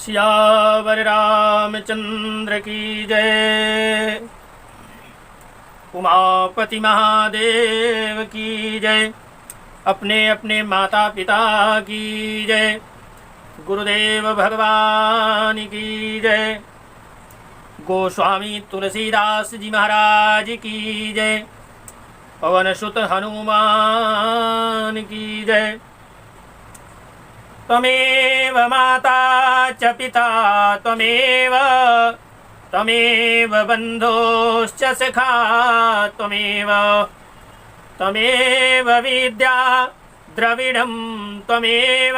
सियावर रामचंद्र की जय। उमापति महादेव की जय। अपने अपने माता पिता की जय। गुरुदेव भगवान की जय। गोस्वामी तुलसीदास जी महाराज की जय। पवन सुत हनुमान की जय। त्वमेव माता च पिता त्वमेव त्वमेव बन्धुश्च सखा त्वमेव त्वमेव विद्या द्रविडं त्वमेव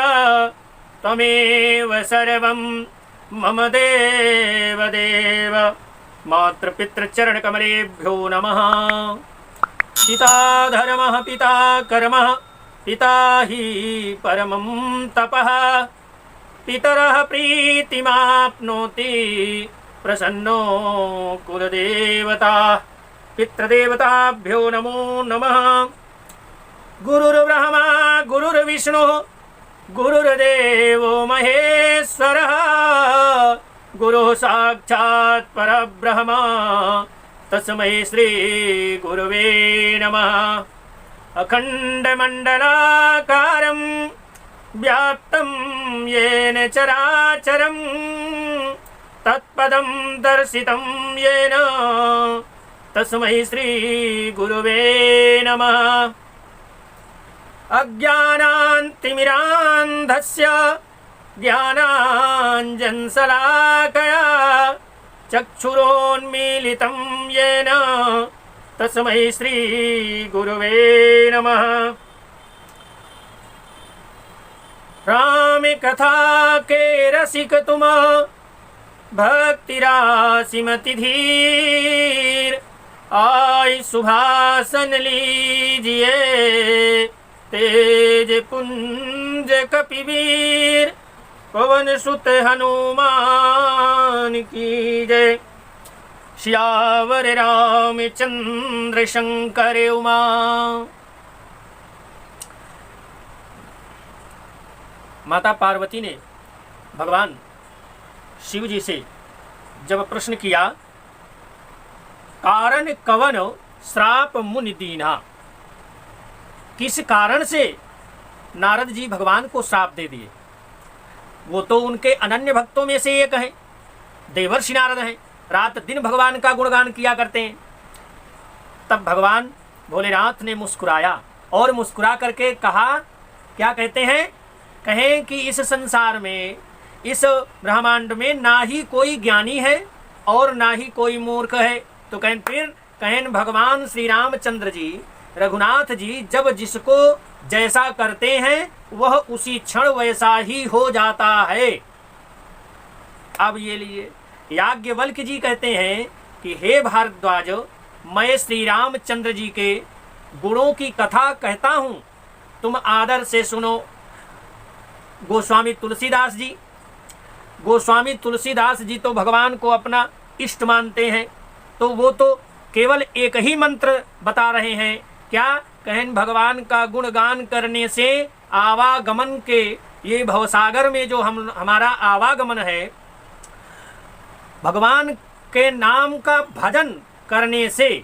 त्वमेव सर्वं मम देव देव। मातृपितृचरणकमलेभ्यो नमः। पिता धर्मः पिता कर्मः पिता हि परमं तपः। पितरः प्रीतिमाप्नोति प्रसन्नो कुलदेवता। पितृदेवताभ्यो नमो नमः। गुरुर्ब्रह्मा गुरुर्विष्णुः गुरुर्देवो महेश्वरः। गुरुः साक्षात् परब्रह्म तस्मै श्री गुरुवे नमः। अखण्डमण्डलाकारं व्याप्तं येन चराचरं तत्पदं दर्शितं येन तस्मै श्री गुरुवे नमः। अज्ञानान्तिमिरान्धस्य ज्ञानाञ्जनशलाकया चक्षुरोन्मीलितं येन तस्मै श्री गुरुवे नमः। राम कथा के रसिक तुम भक्ति राशिमति धीर। आय सुभासन लीजिए तेज पुंज कपिवीर। पवन सुत हनुमान की जय। सियावर रामचंद्र शंकर उमा। माता पार्वती ने भगवान शिव जी से जब प्रश्न किया, कारण कवन श्राप मुनि दीना, किस कारण से नारद जी भगवान को श्राप दे दिए। वो तो उनके अनन्य भक्तों में से एक हैं, देवर्षि नारद हैं, रात दिन भगवान का गुणगान किया करते हैं। तब भगवान भोलेनाथ ने मुस्कुराया और मुस्कुरा करके कहा, क्या कहते हैं, कहें कि इस संसार में, इस ब्रह्मांड में ना ही कोई ज्ञानी है और ना ही कोई मूर्ख है। तो कहें भगवान श्री रामचंद्र जी, रघुनाथ जी जब जिसको जैसा करते हैं वह उसी क्षण वैसा ही हो जाता है। अब ये लिए याज्ञवल्क्य जी कहते हैं कि हे भारद्वाज, मैं श्री रामचंद्र जी के गुणों की कथा कहता हूँ, तुम आदर से सुनो। गोस्वामी तुलसीदास जी तो भगवान को अपना इष्ट मानते हैं, तो वो तो केवल एक ही मंत्र बता रहे हैं। क्या कहें, भगवान का गुणगान करने से आवागमन के, ये भवसागर में जो हमारा आवागमन है, भगवान के नाम का भजन करने से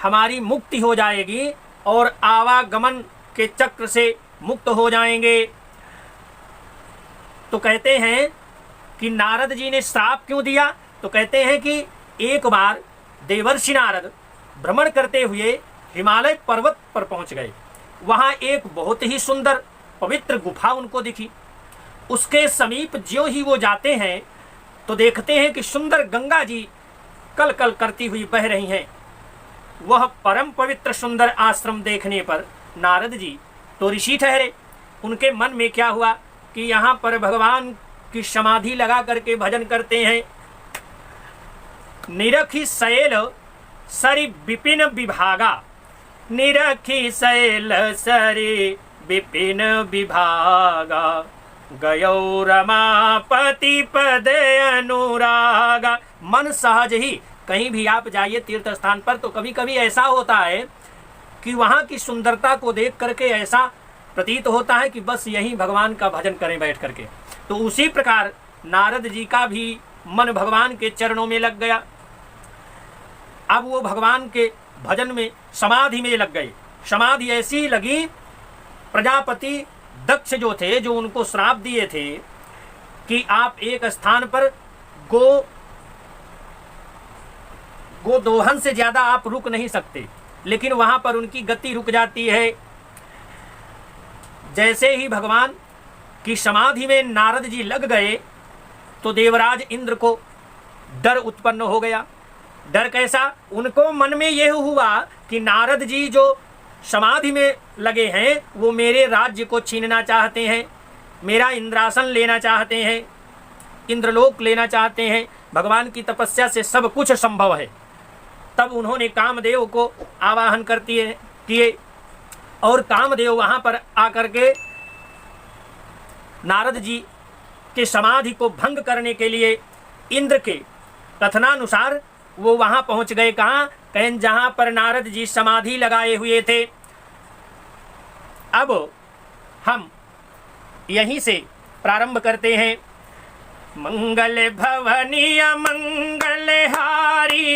हमारी मुक्ति हो जाएगी और आवागमन के चक्र से मुक्त हो जाएंगे। तो कहते हैं कि नारद जी ने श्राप क्यों दिया। तो कहते हैं कि एक बार देवर्षि नारद भ्रमण करते हुए हिमालय पर्वत पर पहुंच गए। वहां एक बहुत ही सुंदर पवित्र गुफा उनको दिखी। उसके समीप ज्यों ही वो जाते हैं तो देखते हैं कि सुंदर गंगा जी कल कल करती हुई बह रही हैं। वह परम पवित्र सुंदर आश्रम देखने पर नारद जी तो ऋषि ठहरे। उनके मन में क्या हुआ कि यहाँ पर भगवान की समाधि लगा करके भजन करते हैं। निरखी शैल सरि विपिन विभागा, निरखी शैल सरि विपिन विभागा, गयो रमापति पद अनुरागा। मन सहज ही, कहीं भी आप जाइए तीर्थ स्थान पर तो कभी कभी ऐसा होता है कि वहाँ की सुंदरता को देख करके ऐसा प्रतीत होता है कि बस यही भगवान का भजन करें बैठ करके। तो उसी प्रकार नारद जी का भी मन भगवान के चरणों में लग गया। अब वो भगवान के भजन में समाधि में लग गए। समाधि ऐसी लगी, प्रजापति दक्ष जो थे, जो उनको श्राप दिए थे कि आप एक स्थान पर गोदोहन से ज्यादा आप रुक नहीं सकते, लेकिन वहां पर उनकी गति रुक जाती है। जैसे ही भगवान की समाधि में नारद जी लग गए तो देवराज इंद्र को डर उत्पन्न हो गया। डर कैसा? उनको मन में यह हुआ कि नारद जी जो समाधि में लगे हैं वो मेरे राज्य को छीनना चाहते हैं, मेरा इंद्रासन लेना चाहते हैं, इंद्रलोक लेना चाहते हैं। भगवान की तपस्या से सब कुछ संभव है। तब उन्होंने कामदेव को आवाहन किए और कामदेव वहां पर आकर के नारद जी के समाधि को भंग करने के लिए इंद्र के कथनानुसार वो वहां पहुंच गए। कहाँ? कहीं जहां पर नारद जी समाधि लगाए हुए थे। अब हम यहीं से प्रारंभ करते हैं। मंगल भवनीय मंगलहारी,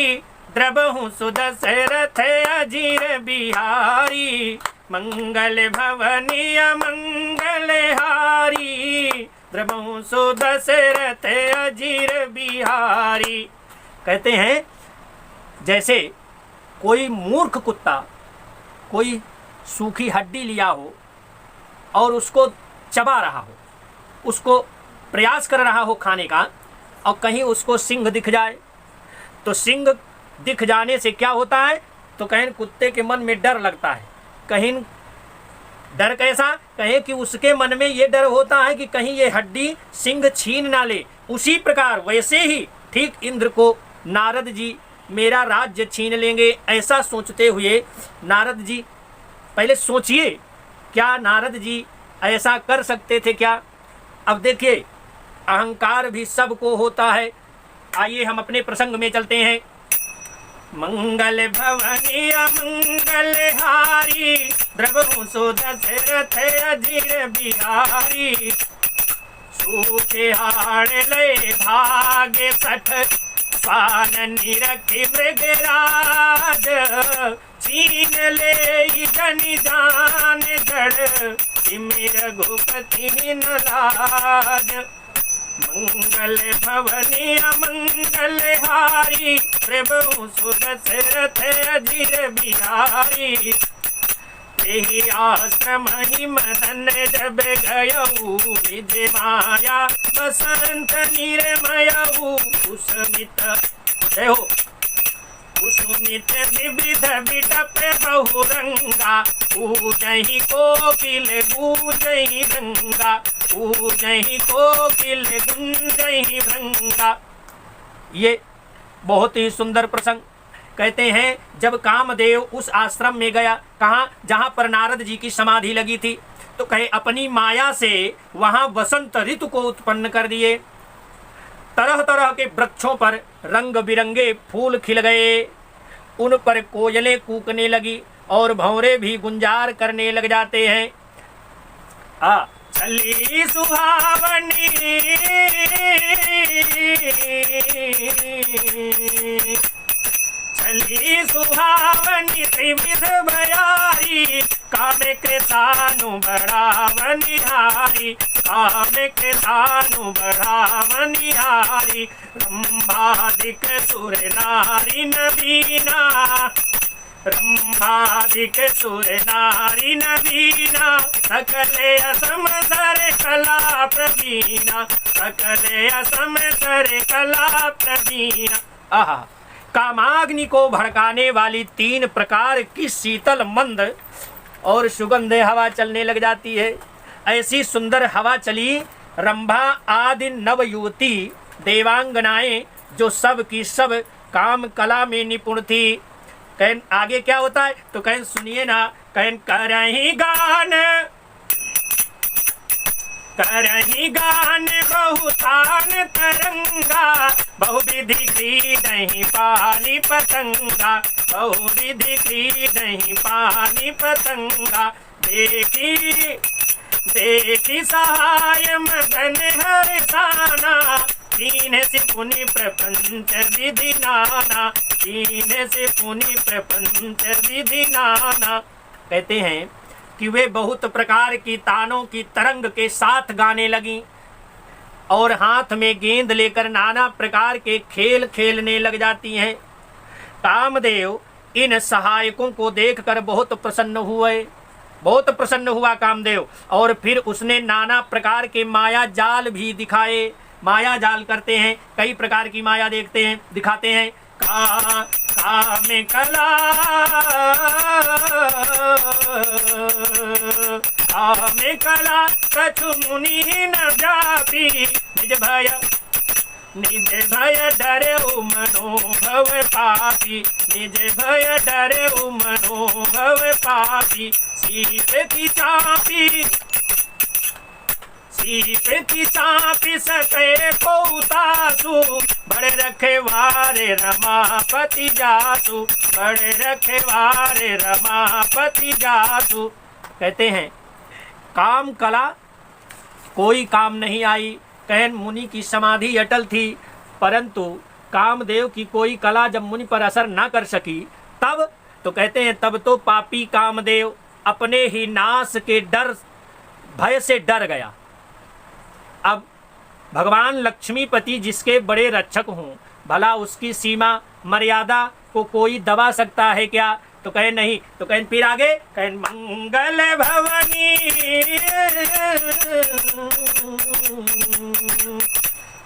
द्रबहु सुदशरथ अजीर बिहारी। मंगल भवनीय मंगलहारी, द्रबहु सुदशरथ अजीर बिहारी। कहते हैं जैसे कोई मूर्ख कुत्ता कोई सूखी हड्डी लिया हो और उसको चबा रहा हो, उसको प्रयास कर रहा हो खाने का, और कहीं उसको सिंग दिख जाए तो सिंग दिख जाने से क्या होता है? तो कहीं कुत्ते के मन में डर लगता है। कहीं डर कैसा? कहीं कि उसके मन में ये डर होता है कि कहीं ये हड्डी सिंग छीन ना ले। उसी प्रकार वैसे ही ठीक इंद्र को नारद जी मेरा राज्य छीन लेंगे, ऐसा सोचते हुए नारद जी, पहले सोचिए क्या नारद जी ऐसा कर सकते थे क्या? अब देखिए अहंकार भी सबको होता है। आइए हम अपने प्रसंग में चलते हैं। मंगल भवनीय मंगलहारी, द्रबहु सुदशरथ अजीर बिहारी। सूखे हाड़ ले भागे सठ, स्वाननि रखि मृगराज। छीन ले जनि जान जड़, तिमि रघुपति न लाज। मंगल भवनीय मंगलहारी, प्रभु सुदशरथ अजीर बिहारी। तेहि आश्रम ही मदन जब गयऊ, निज माया बसंत निर्मयऊ। कुसुमित जय हो, कुसुमित विविध बिटप बहुरंगा। पूजहि कोकिल गूंजहि भृंगा, पूजहि कोकिल गुंजहि भृंगा। ये बहुत ही सुंदर प्रसंग। कहते हैं जब कामदेव उस आश्रम में गया, कहाँ? जहाँ पर नारद जी की समाधि लगी थी, तो कहे अपनी माया से वहाँ वसंत ऋतु को उत्पन्न कर दिए। तरह तरह के वृक्षों पर रंग बिरंगे फूल खिल गए, उन पर कोयलें कूकने लगी और भंवरे भी गुंजार करने लग जाते हैं। चली सुहावनी, चली सुहावनी त्रिविध बयारी। कामे कृतानु बढ़ावनिहारी, कामे कृतानु बढ़ावनिहारी। रंभादिक सुर नारी नवीना, रंभादिक सुर नारी नवीना। सकले असम सर कला प्रवीणा, सकले असम सर कला प्रवीणा। आहा, कामाग्नि को भड़काने वाली 3 प्रकार की शीतल मंद और सुगंध हवा चलने लग जाती है। ऐसी सुंदर हवा चली। रंभा आदि नव युवती देवांगनाएं जो सब की सब काम कला में निपुण थी। कहन आगे क्या होता है? तो कहन सुनिए ना। कहन करही गान, करही गान बहुतान तरंगा। बहुविधि क्रीडहि पानी पतंगा, बहुविधि क्रीडहि पानी पतंगा। देखी देखी सहाय मगन हर्षाना, कीन्ह से पुनि प्रपंच विधि नाना, कीन्ह से पुनि प्रपंच विधि नाना। कहते हैं कि वे बहुत प्रकार की तानों की तरंग के साथ गाने लगी और हाथ में गेंद लेकर नाना प्रकार के खेल खेलने लग जाती हैं। कामदेव इन सहायकों को देखकर बहुत प्रसन्न हुआ कामदेव, और फिर उसने नाना प्रकार के माया जाल भी दिखाए। माया जाल करते हैं, कई प्रकार की माया दिखाते हैं। काम कला कछु मुनि न व्यापी, निज भय डरे मनोभव पापी, निज भय डरे मनोभव पापी। सीप की चापी सके को तासु, बड़े रखवारे रमापति जासु, बड़े रखवारे रमापति जासु। कहते हैं काम कला कोई काम नहीं आई। कहन मुनि की समाधि अटल थी, परंतु कामदेव की कोई कला जब मुनि पर असर न कर सकी, तब तो कहते हैं तब तो पापी कामदेव अपने ही नाश के भय से डर गया। अब भगवान लक्ष्मीपति जिसके बड़े रक्षक हों, भला उसकी सीमा मर्यादा को कोई दबा सकता है क्या? तो कहे नहीं। तो कहें फिर आगे कहें मंगल भवनी,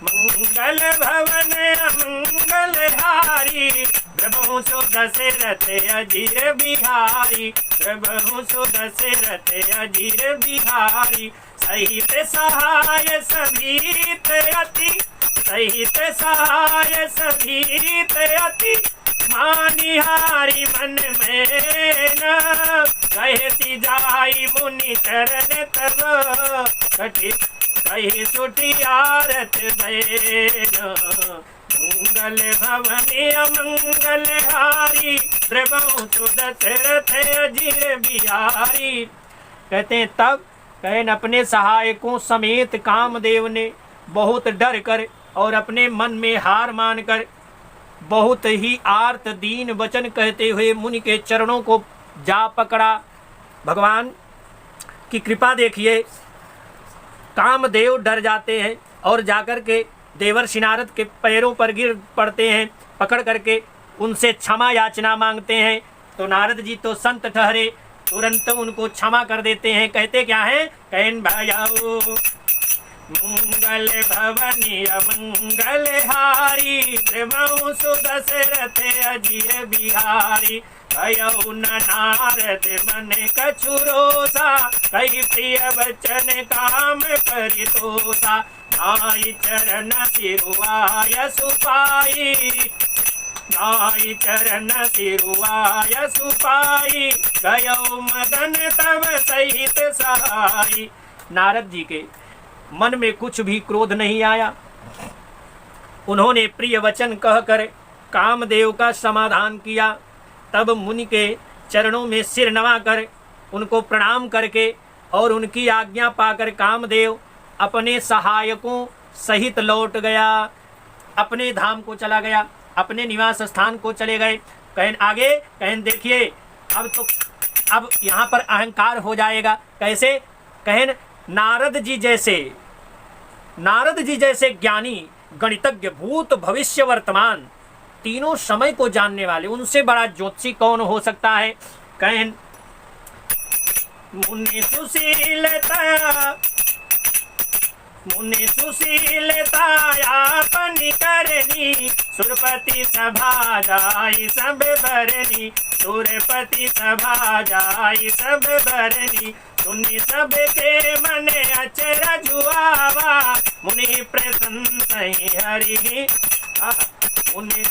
मंगल भवन मंगल हारी, प्रभु सो दशरथ अजीर बिहारी, प्रभु सो दशरथ अजीर बिहारी। सहित सहाय सभीत अति, सहित सहाय सभीत अति, मानिहारी मन में न कहती जाई मुनि चरण तब, कही सुठी आरत बैन। मंगल भवनी अमंगल हारी, प्रभु दशरथ अजीर बिहारी। कहते हैं तब कहन अपने सहायकों समेत कामदेव ने बहुत डर कर और अपने मन में हार मानकर बहुत ही आर्त दीन वचन कहते हुए मुनि के चरणों को जा पकड़ा। भगवान की कृपा देखिए, कामदेव डर जाते हैं और जाकर के देवर्षि नारद के पैरों पर गिर पड़ते हैं, पकड़ करके उनसे क्षमा याचना मांगते हैं। तो नारद जी तो संत ठहरे, तुरंत उनको क्षमा कर देते हैं। कहते क्या है? कहन भयाऊ मंगल भवनी मंगल हारी, प्रभु सु दशरथ अजीर बिहारी। भयऊ न नारद मन कछु रोसा, कई प्रिय वचन काम परितोषा। नाई चरण सिरुआय सुपाई, नाई चरण सिरुआय सुपाई। गयो मदन तब सहित सहाई। नारद जी के मन में कुछ भी क्रोध नहीं आया। उन्होंने प्रिय वचन कहकर कामदेव का समाधान किया। तब मुनि के चरणों में सिर नवाकर उनको प्रणाम करके और उनकी आज्ञा पाकर कामदेव अपने सहायकों सहित लौट गया, अपने धाम को चला गया, अपने निवास स्थान को चले गए। कहन आगे कहन देखिए, अब यहाँ पर अहंकार हो जाएगा। कैसे? कहन नारद जी जैसे ज्ञानी, गणितज्ञ, भूत भविष्य वर्तमान तीनों समय को जानने वाले, उनसे बड़ा ज्योतिषी कौन हो सकता है? कहन मुनि सुशीलता आपनी करनी, सुरपति सभा जाई सब भरनी, सुरपति सभा जाई सब भरनी। सुनि सब के मन अचरज आवा, मुनि प्रशंसहि हरि, मुनि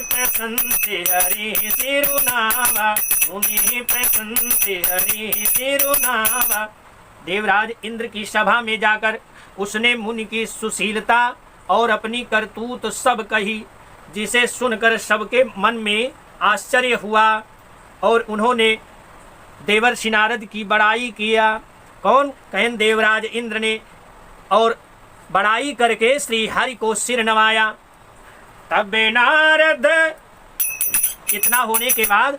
प्रशंसि हरि सिरुनावा, मुनि प्रशंसि हरि सिरुनावा। देवराज इंद्र की सभा में जाकर उसने मुनि की सुशीलता और अपनी करतूत सब कही, जिसे सुनकर सबके मन में आश्चर्य हुआ और उन्होंने देवर्षि नारद की बड़ाई किया। कौन? कहें देवराज इंद्र ने, और बड़ाई करके श्री हरि को सिर नवाया। तब नारद, इतना होने के बाद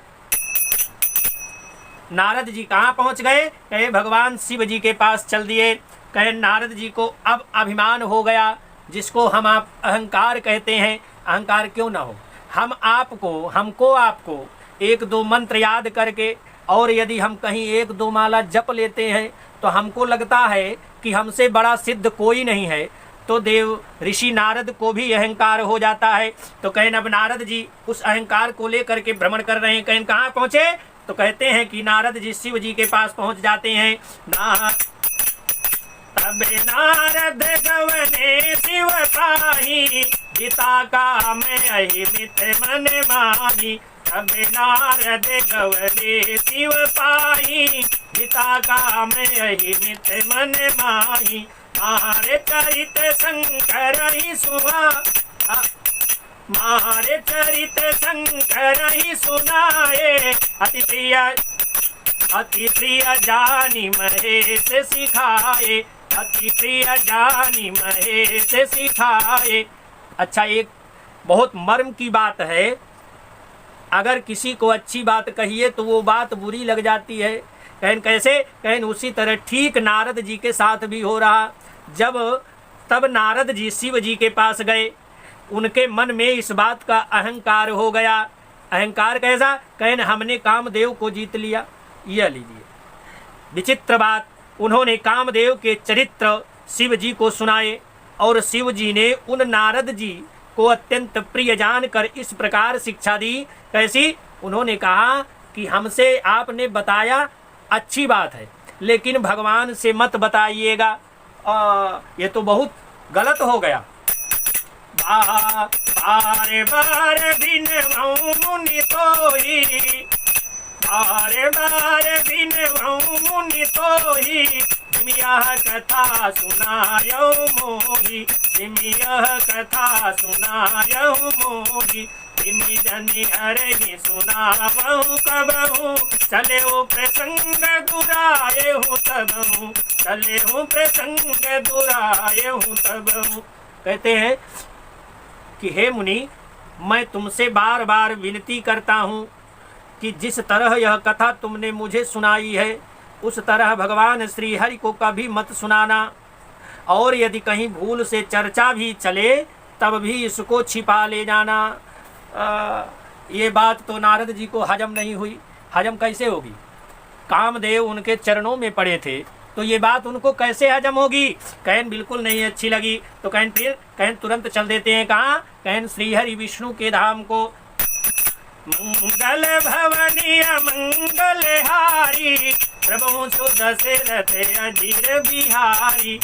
नारद जी कहाँ पहुंच गए? कहे भगवान शिव जी के पास चल दिए। कहे नारद जी को अब अभिमान हो गया, जिसको हम आप अहंकार कहते हैं। अहंकार क्यों ना हो, हमको आपको एक दो मंत्र याद करके, और यदि हम कहीं एक दो माला जप लेते हैं तो हमको लगता है कि हमसे बड़ा सिद्ध कोई नहीं है। तो देव ऋषि नारद को भी अहंकार हो जाता है। तो कहें अब नारद जी उस अहंकार को लेकर के भ्रमण कर रहे हैं। कहें कहाँ पहुँचे? तो कहते हैं कि नारद जी शिव जी के पास पहुँच जाते हैं। तब नारद गवने शिव पाही, पिता का मैं अहिमित मन माही। तब नारद गवने शिव पाही, पिता का मैं अहिमित मन माही। मारे चरित शंकर ही सुहा, मारे चरित शंकर ही सुनाए। अति प्रिय जानी महेश सिखाए, अति प्रिय जानी महेश सिखाए। अच्छा, एक बहुत मर्म की बात है। अगर किसी को अच्छी बात कहिए तो वो बात बुरी लग जाती है। कहें कैसे? कहें उसी तरह ठीक नारद जी के साथ भी हो रहा। तब नारद जी शिव जी के पास गए, उनके मन में इस बात का अहंकार हो गया। अहंकार कैसा? कहें हमने कामदेव को जीत लिया। यह लीजिए विचित्र बात, उन्होंने कामदेव के चरित्र शिव जी को सुनाए, और शिव जी ने उन नारद जी को अत्यंत प्रिय जानकर इस प्रकार शिक्षा दी। कैसी? उन्होंने कहा कि हमसे आपने बताया अच्छी बात है, लेकिन भगवान से मत बताइएगा, ये तो बहुत गलत हो गया। बारे बार बिन मुनि तोही, बारे बार बिन मुनि तोही। यह कथा सुनायो मोही, यह कथा सुनायो मोही। जनि हरहि सुनावहु कबहु, चले हो प्रसंग दुराए हूँ तबहु, चले हो प्रसंग दुराए हूँ तबहु। कहते हैं कि हे मुनि, मैं तुमसे बार बार विनती करता हूँ कि जिस तरह यह कथा तुमने मुझे सुनाई है, उस तरह भगवान श्री हरि को कभी मत सुनाना, और यदि कहीं भूल से चर्चा भी चले तब भी इसको छिपा ले जाना। ये बात तो नारद जी को हजम नहीं हुई। हजम कैसे होगी? कामदेव उनके चरणों में पड़े थे, तो ये बात उनको कैसे हजम होगी? कहन बिल्कुल नहीं अच्छी लगी। तो कहन तुरंत चल देते हैं। कहाँ? कहन श्री हरि विष्णु के धाम को। मंगल भवनी मंगल हारी, प्रभु सुदशरथ अजीर बिहारी।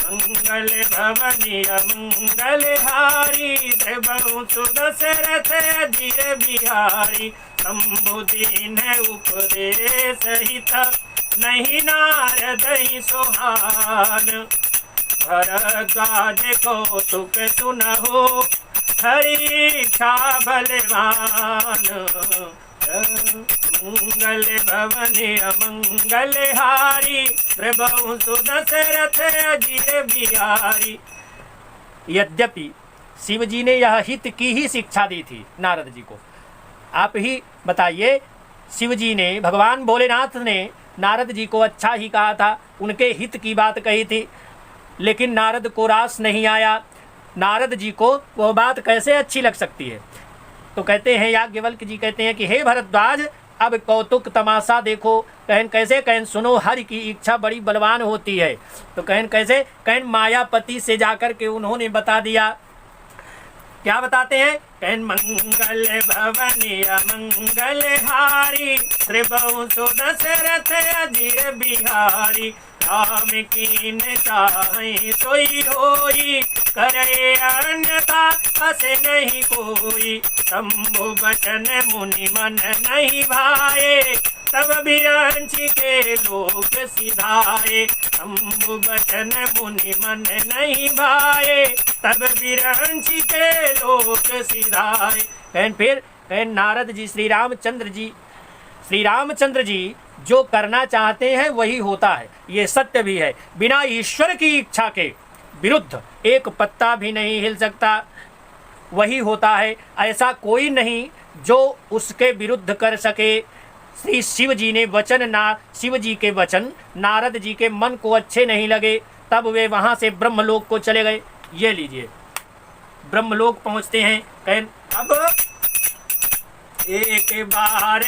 मंगल भवनी मंगल हारी, प्रभु सुदशरथ अजीर बिहारी। शंभुदीन उपदेश सहित, नहीं नारद सुहान। भरद्वाज कौतुक सुनहु, हरीक्षा बलवान। मंगल भवनी मंगल हारी, प्रभु सुदशरथ अजीर बिहारी। यद्यपि शिव जी ने यह हित की ही शिक्षा दी थी नारद जी को। आप ही बताइए, शिव जी ने, भगवान भोलेनाथ ने नारद जी को अच्छा ही कहा था, उनके हित की बात कही थी, लेकिन नारद को रास नहीं आया। नारद जी को वह बात कैसे अच्छी लग सकती है? तो कहते हैं, याज्ञवल्क्य जी कहते हैं कि हे भरद्वाज, अब कौतुक तमाशा देखो। कहन कैसे? कहन सुनो, हरि की इच्छा बड़ी बलवान होती है। तो कहन कैसे? कहन मायापति से जाकर के उन्होंने बता दिया। क्या बताते हैं? कहन मंगल भवनी मंगल हारी, प्रभु सुदशरथ अजीर बिहारी। राम कीन चाहे सोई होई, करे अन्यथा असे नहीं कोई। शंभु बचन मुनि मन नहीं भाए, तब विरंची के लोक सिधाए। शंभु बचन मुनि मन नहीं भाए, तब विरंची के लोक सिधाए। कहन फिर कहन नारद जी श्री रामचंद्र जी जो करना चाहते हैं वही होता है, ये सत्य भी है। बिना ईश्वर की इच्छा के विरुद्ध एक पत्ता भी नहीं हिल सकता, वही होता है। ऐसा कोई नहीं जो उसके विरुद्ध कर सके। श्री शिव जी ने शिव जी के वचन नारद जी के मन को अच्छे नहीं लगे, तब वे वहाँ से ब्रह्मलोक को चले गए। ये लीजिए, ब्रह्मलोक पहुँचते हैं। अब एक बार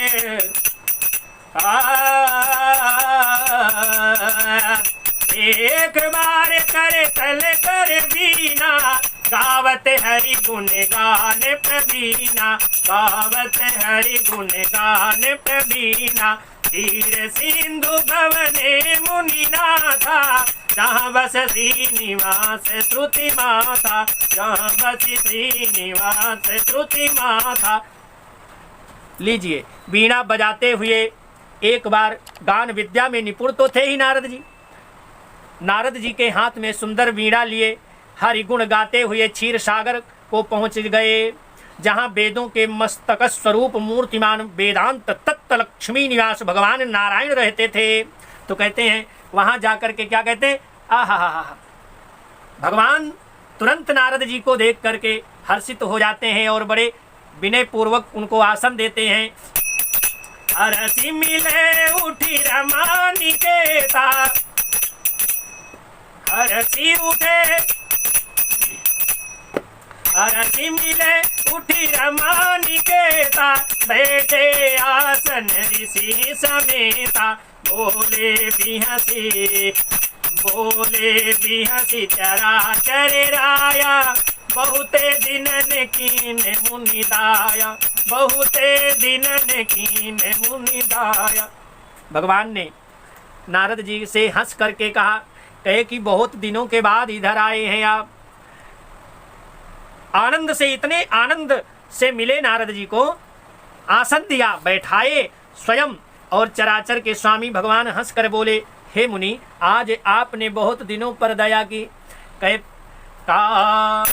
एक बार करे तल कर बीना, गावत हरि गुण गान प्रवीणा, गावत हरि गुण गान प्रवीणा। तीर सिंधु भवने मुनिनाथा, जहाँ बस श्रीनिवास श्रुति माता, जहाँ बस श्रीनिवास श्रुति माता। लीजिए, वीणा बजाते हुए एक बार गान विद्या में निपुण तो थे ही नारद जी। नारद जी के हाथ में सुंदर वीणा लिए हरि गुण गाते हुए क्षीर सागर को पहुँच गए, जहाँ वेदों के मस्तक स्वरूप मूर्तिमान वेदांत तत्व लक्ष्मी निवास भगवान नारायण रहते थे। तो कहते हैं वहाँ जाकर के क्या कहते हैं, आहा, भगवान तुरंत नारद जी को देख करके हर्षित हो जाते हैं और बड़े विनय पूर्वक उनको आसन देते हैं। हरसी मिले उठी रमा निकेता, हरसी उठे, हरसी मिले उठी रमा निकेता, बैठे आसन ऋषि समेता। बोले बिहसी चराचर राया, बहुते दिनन कीन मुनि दाया, बहुते दिनन कीन मुनि दाया। भगवान ने नारद जी से हंस करके कहे कि बहुत दिनों के बाद इधर आए हैं आप। आनंद से, इतने आनंद से मिले नारद जी को, आसन दिया, बैठाए स्वयं। और चराचर के स्वामी भगवान हंस कर बोले, हे मुनि, आज आपने बहुत दिनों पर दया की। कहे काम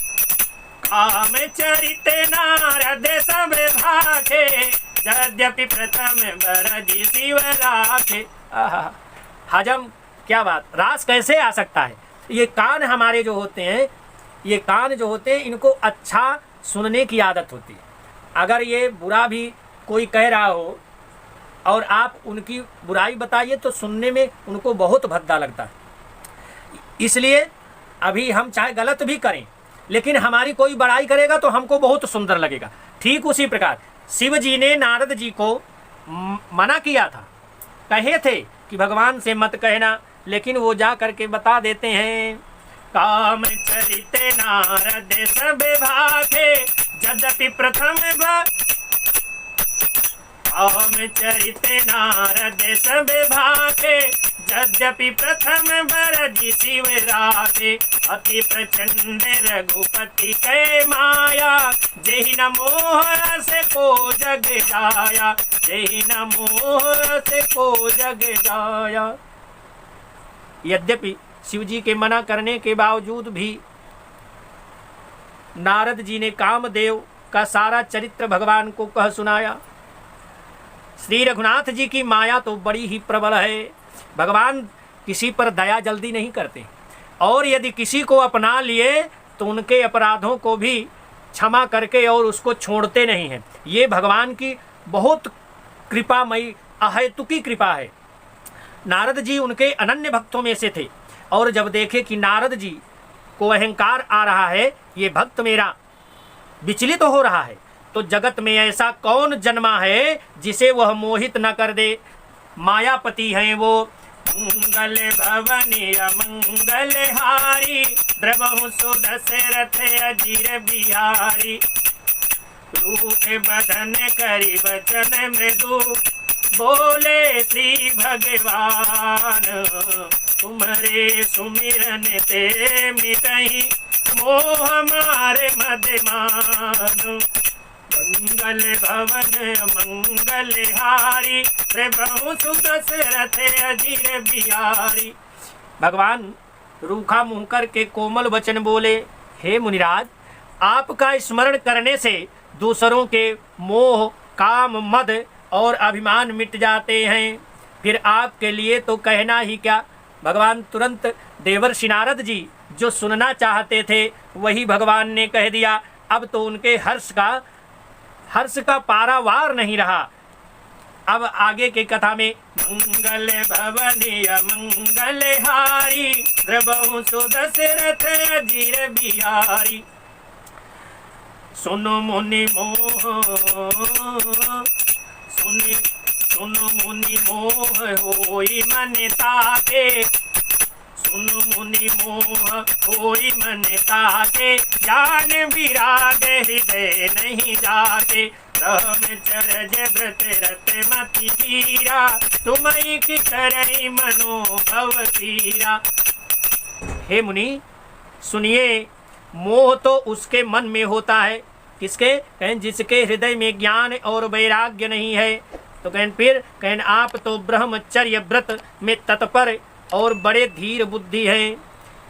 चरित नारद सब भाखे, यद्यपि प्रथम बरजी शिव राखे। हजम, क्या बात, रास कैसे आ सकता है। ये कान हमारे जो होते हैं, ये कान जो होते हैं, इनको अच्छा सुनने की आदत होती है। अगर ये बुरा भी कोई कह रहा हो और आप उनकी बुराई बताइए तो सुनने में उनको बहुत भद्दा लगता है। इसलिए अभी हम चाहे गलत भी करें, लेकिन हमारी कोई बड़ाई करेगा तो हमको बहुत सुंदर लगेगा। ठीक उसी प्रकार शिव जी ने नारद जी को मना किया था, कहे थे कि भगवान से मत कहना, लेकिन वो जा करके बता देते हैं। काम चरित नारद सब भाखे, यद्यपि प्रथम काम चरित नारद सब भाखे, यद्यपि प्रथम बरजी शिव राखे। अति प्रचंड रघुपति कै माया, जेहि न मोह से को जग जाया, जेहि न मोह से को जग जाया। यद्यपि शिव जी के मना करने के बावजूद भी नारद जी ने कामदेव का सारा चरित्र भगवान को कह सुनाया। श्री रघुनाथ जी की माया तो बड़ी ही प्रबल है। भगवान किसी पर दया जल्दी नहीं करते, और यदि किसी को अपना लिए तो उनके अपराधों को भी क्षमा करके और उसको छोड़ते नहीं हैं। ये भगवान की बहुत कृपामयी अहेतुकी कृपा है। नारद जी उनके अनन्य भक्तों में से थे, और जब देखे कि नारद जी को अहंकार आ रहा है, ये भक्त मेरा विचलित हो रहा है, तो जगत में ऐसा कौन जन्मा है जिसे वह मोहित न कर दे। मायापति हैं वो। मंगल भवनी मंगल हारी, द्रवहु सुदशरथ अजीर बिहारी। रूप बदन करी वचन मृदु, बोले श्री भगवान। तुम्हारे सुमिरन ते मिटहि, मोह मारे मदमान। मंगल भवन मंगल हारी, प्रभु सुदशरथ अजीर बिहारी। भगवान रूखा मुंह करके कोमल वचन बोले, हे मुनिराज, आपका स्मरण करने से दूसरों के मोह, काम, मद और अभिमान मिट जाते हैं। फिर आपके लिए तो कहना ही क्या। भगवान तुरंत देवर्षि नारद जी जो सुनना चाहते थे वही भगवान ने कह दिया। अब तो उनके हर्ष का पारावार नहीं रहा। अब आगे की कथा में मंगल भवनीय मंगल हारी द्रवहु सुदशरथ अजीर बिहारी। सुनो मुनि मोह सुनो मुनि मोह होई मन ताके। सुनो मुनि मोह होई मन ताके। जान विराग हृदय नहीं जाते। ब्रह्मचर्य व्रत रत मति धीरा। तुम्हीं की करई मनोभव तीरा। हे मुनि सुनिए, मोह तो उसके मन में होता है। किसके? कहें जिसके हृदय में ज्ञान और वैराग्य नहीं है। तो कहें आप तो ब्रह्मचर्य व्रत में तत्पर और बड़े धीर बुद्धि हैं।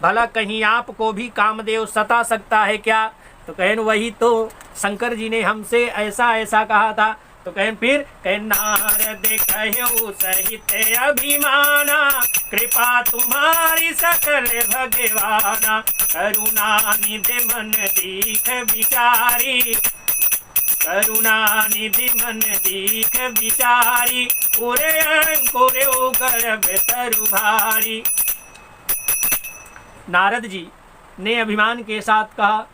भला कहीं आपको भी कामदेव सता सकता है क्या? तो वही तो शंकर जी ने हमसे ऐसा कहा था। तो नारद कहु सहित अभिमाना। कृपा तुम्हारी सकल भगवाना। करुणा निधि मन दीख विचारी। करुणा निधि मन दीख विचारी। उरे अंकुरे गर्भ तरु भारी। नारद जी ने अभिमान के साथ कहा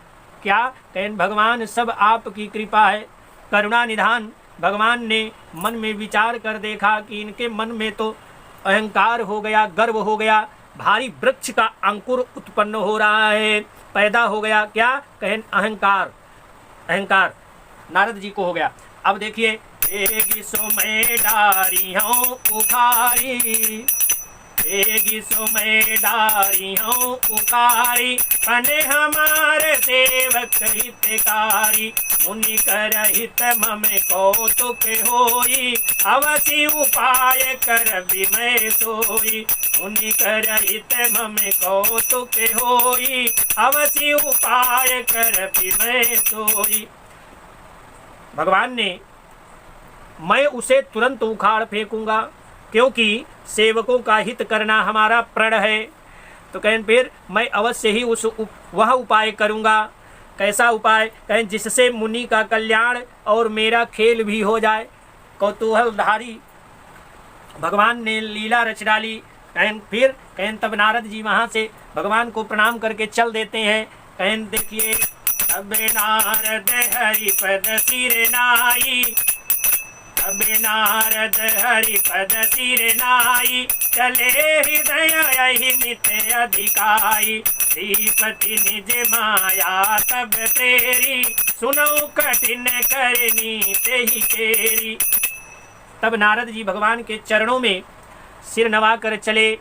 क्या? भगवान सब आपकी कृपा है। करुणा निधान भगवान ने मन में विचार कर देखा कि इनके मन में तो अहंकार हो गया, गर्व हो गया, भारी वृक्ष का अंकुर उत्पन्न हो रहा है, पैदा हो गया। क्या? अहंकार नारद जी को हो गया। अब देखिए, एगी सो मैं डारी हूँ उखारी। एगी सो मैं डारी हूँ उखारी। पने हमारे सेवक हितकारी। मुनि कर हित मम कौतुक होई। अवसि उपाय कर विमय सोई। मुनि कर हित मम कौतुक होई। अवसि उपाय कर विमय सोई। भगवान ने मैं उसे तुरंत उखाड़ फेंकूंगा क्योंकि सेवकों का हित करना हमारा प्रण है। तो फिर मैं अवश्य ही वह उपाय करूंगा। कैसा उपाय? जिससे मुनि का कल्याण और मेरा खेल भी हो जाए। कौतूहलधारी भगवान ने लीला रच डाली। फिर तब नारद जी वहाँ से भगवान को प्रणाम करके चल देते हैं। देखिए, अब नारद हरिपद सिर नाई। अब नारद हरिपद सिर नाई। चले हृदय मित अधिकाई। श्रीपति निज माया तब तेरी। सुनो कठिन करनी ते ही केरी। तब नारद जी भगवान के चरणों में सिर नवा कर चले।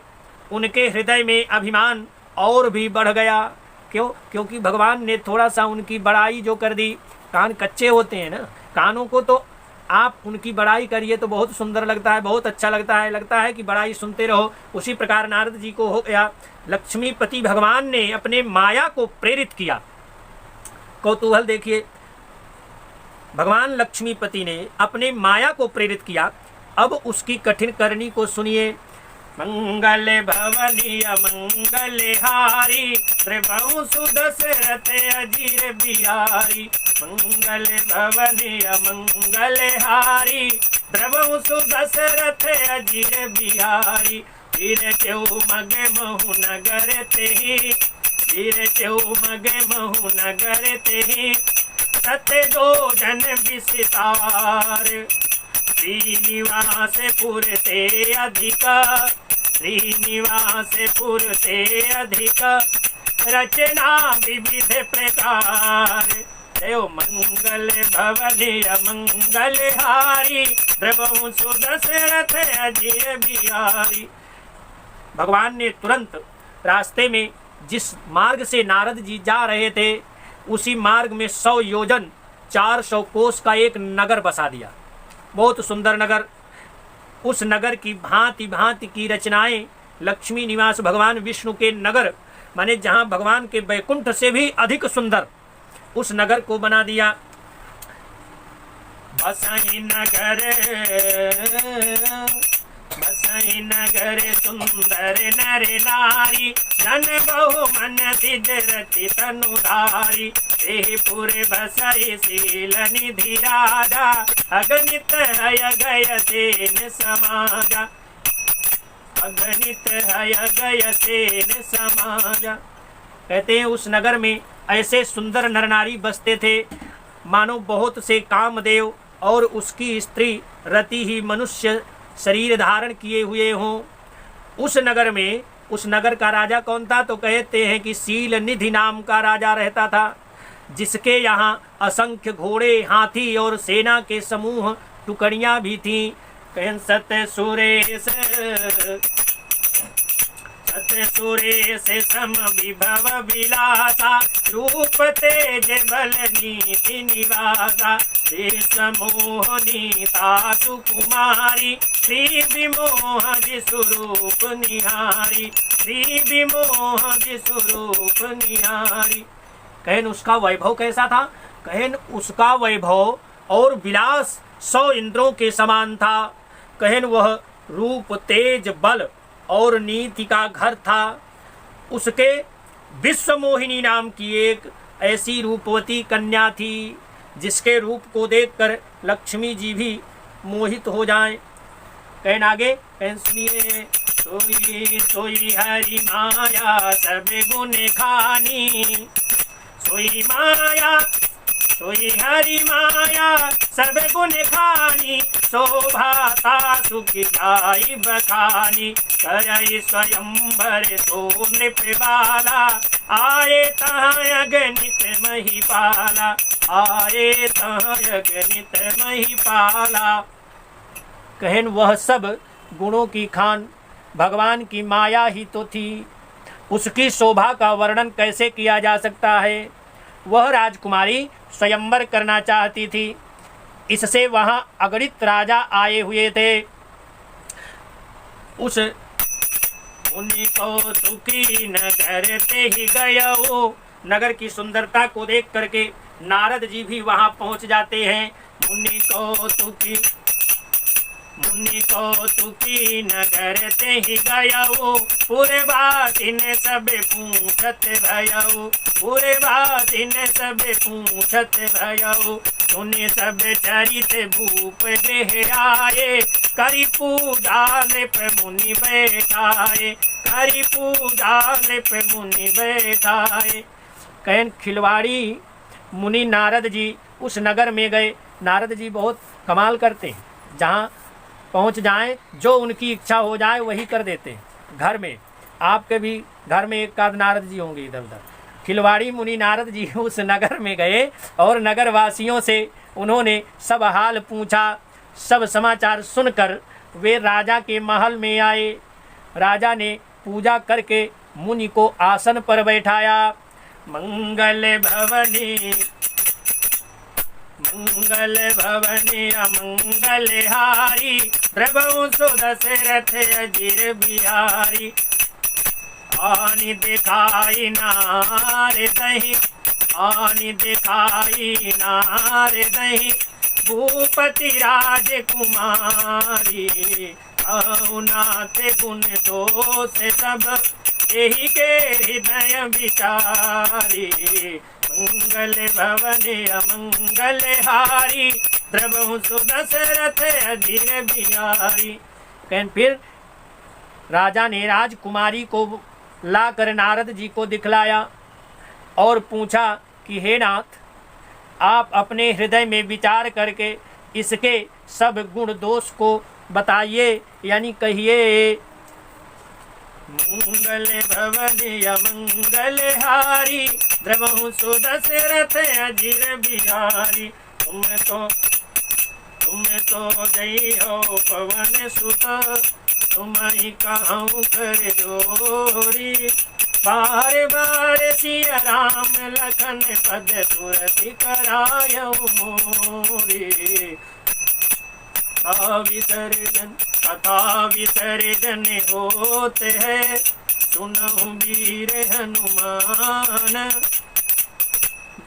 उनके हृदय में अभिमान और भी बढ़ गया। क्यों? क्योंकि भगवान ने थोड़ा सा उनकी बड़ाई जो कर दी। कान कच्चे होते हैं ना, कानों को तो आप उनकी बड़ाई करिए तो बहुत सुंदर लगता है, बहुत अच्छा लगता है कि बड़ाई सुनते रहो। उसी प्रकार नारद जी को हो गया। लक्ष्मीपति भगवान ने अपने माया को प्रेरित किया। कौतूहल देखिए, भगवान लक्ष्मीपति ने अपने माया को प्रेरित किया। अब उसकी कठिन करनी को सुनिए। मंगल भवनीय मंगल हारी। त्रिभुवन सुदशरथ अजीर बिहारी। मंगल भवनीय मंगल हारी। त्रिभुवन सुदशरथ अजीर बिहारी। वीर चौ मग महु नगर तेहि। वीर चौ मग महु नगर तेहि। सत्य दो जन विस्तार। श्रीनिवास पुरते अधिका। श्रीनिवास पुरते अधिका। रचना विविध प्रकार। देव मंगल भवनीय मंगल हारी। प्रभु सुदशरथ अजीर बिहारी। भगवान ने तुरंत रास्ते में जिस मार्ग से नारद जी जा रहे थे उसी मार्ग में 100 योजन 400 कोस का एक नगर बसा दिया। बहुत सुंदर नगर। उस नगर की भांति भांति की रचनाएं लक्ष्मी निवास भगवान विष्णु के नगर, माने जहां भगवान के वैकुंठ से भी अधिक सुंदर उस नगर को बना दिया। बसई नगर सुंदर नर नारी, जन बहु मन सिद्ध रति तनुधारी। तेहपुर बसई शील निधि राजा, अगणित हय गय सेन समाजा। अगणित हय गय सेन समाजा। कहते हैं उस नगर में ऐसे सुंदर नर नारी बसते थे मानो बहुत से कामदेव और उसकी स्त्री रति ही मनुष्य शरीर धारण किए हुए हों। उस नगर में, उस नगर का राजा कौन था? तो कहते हैं कि शील निधि नाम का राजा रहता था, जिसके यहाँ असंख्य घोड़े, हाथी और सेना के समूह टुकड़ियां भी थीं। कहन सत्य सुरेश सत्य सुरेश सम विभव विलासा, रूप तेज बल नीति निवासा। मोहनीता सुकुमारी, श्री विमोह स्वरूप निहारी। श्री विमोह स्वरूप निहारी। कहन उसका वैभव कैसा था? कहन उसका वैभव और विलास 100 इंद्रों के समान था। कहन वह रूप तेज बल और नीति का घर था। उसके विश्व मोहिनी नाम की एक ऐसी रूपवती कन्या थी जिसके रूप को देखकर लक्ष्मी जी भी मोहित हो जाएं। कहन आगे, कहन सुनिए। सोई सोई हरि माया सब गुण खानी, सोई माया सोई हरि माया सब गुण खानी। शोभाता सुख जाई बखानी, करई स्वयंवर तो नृप बाला। आए तहाँ अगणित महिपाला, आए तहाँ अगणित महिपाला। कहन वह सब गुणों की खान भगवान की माया ही तो थी। उसकी शोभा का वर्णन कैसे किया जा सकता है? वह राजकुमारी स्वयंवर करना चाहती थी, इससे वहां अगणित राजा आए हुए थे। उस मुनि कौतुकी नगर ते ही गयो। नगर की सुंदरता को देख करके नारद जी भी वहां पहुंच जाते हैं। मुनि कौतुकी नगर ते ही गयो, पूरे बातिन सब पूछत भयो। पूरे बातिन सब पूछत भयो, सुने सब चरित भूप गृह आए। करी पूजा नृप मुनि बैठाए, करी पूजा नृप मुनि बैठाए। कहन खिलवाड़ी मुनि नारद जी उस नगर में गए। नारद जी बहुत कमाल करते हैं, जहाँ पहुँच जाएं जो उनकी इच्छा हो जाए वही कर देते हैं। घर में आपके भी घर में एक आध नारद जी होंगे इधर उधर। खिलवाड़ी मुनि नारद जी उस नगर में गए और नगर वासियों से उन्होंने सब हाल पूछा। सब समाचार सुनकर वे राजा के महल में आए। राजा ने पूजा करके मुनि को आसन पर बैठाया। मंगल भवनी मंगल भवनी अमंगल हारी, प्रभु सुदशरथ अजिर बिहारी। आनि दिखाई नार दही, आनि दिखाई नार दही, भूपति राजकुमारी। नाथ गुण दोष सब यही के हृदय विचारी। मंगल भवन अमंगल हारी, प्रभु सुदशरथ अजिर बिहारी। कहन फिर राजा ने राजकुमारी को लाकर नारद जी को दिखलाया और पूछा कि हे नाथ, आप अपने हृदय में विचार करके इसके सब गुण दोष को बताइए, यानी कहिए। मंगल भवन अमंगल हारी, प्रभु सुदशरथ अजिर बिहारी। तुम तो जय हो पवन सुत, तुम ही कहूँ कर जोरी। बार बार सिया राम लखन पद तुरति करायऊ मोरी। कथा विसर्जन होते है, सुनहु वीर हनुमान।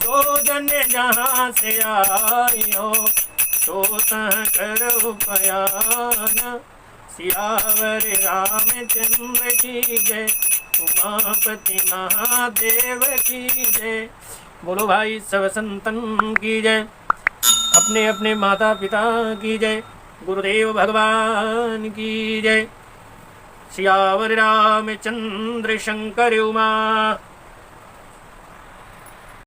जो जन जहाँ से आयो, सो तह करो बयान। सियावर रामचंद्र की जय, उमापति महादेव की जय। बोलो भाई सब संतन की जय, अपने अपने माता पिता की जय, गुरुदेव भगवान की जय। सियावर रामचंद्र शंकर उमा